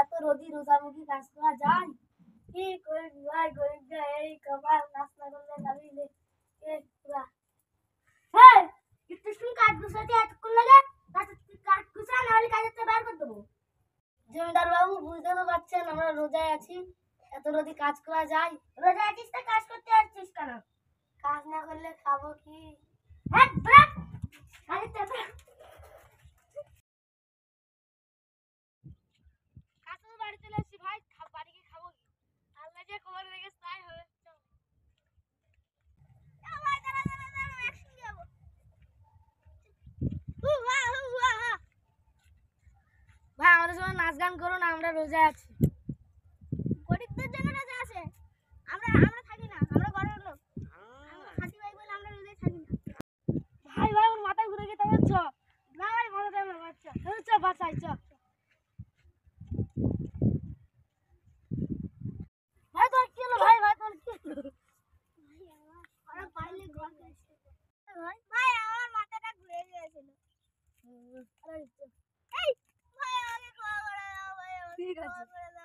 এত রোদি রোজামুখী কাজ করা যায়? কি করে ভাই গরিব এই কপাল কাজ না করলে দাবিলে এ পুরা হ্যাঁ একটু শুন কাজ গুছাতে এতক্ষণ লাগে কাজ গুছা না হলে কাজের তো বার করে দেবো। জমিদার বাবু বুঝতে তো পারছেন আমরা রোজায় আছি, এত রোদি কাজ করা যায়? রোজা আছিস তা কাজ করতে আসছিস কেন? কাজ না করলে খাবো কি? হ্যাঁ ব্রাক আরে তো কাজ বাড়ি চলে আসছি ভাই, বাড়ি গিয়ে খাবো কি? আল্লাহ যে খবর রেখেছে তাই হবে। ভাই আমাদের সঙ্গে নাচ গান করো না, আমরা রোজা আছি। গরিবদের জন্য রোজা আছে, আমরা আমরা থাকি না, আমরা বড় লোক, আমরা খাঁটি ভাই বলে আমরা রোজায় থাকি না। ভাই ভাই ওর মাথায় ঘুরে গেছে, তবে চ না ভাই মাথা দেবে বাচ্চা চ বাঁচাই চ ভাই। তোর কি হলো ভাই? ভাই তোর কি হলো? আরে পাইলে ঘর ভাই ভাই আমার মাথাটা ঘুরে গিয়েছিল। আরে এই ভাই আমাকে ক্ষমা করে দাও ভাই, ঠিক আছে।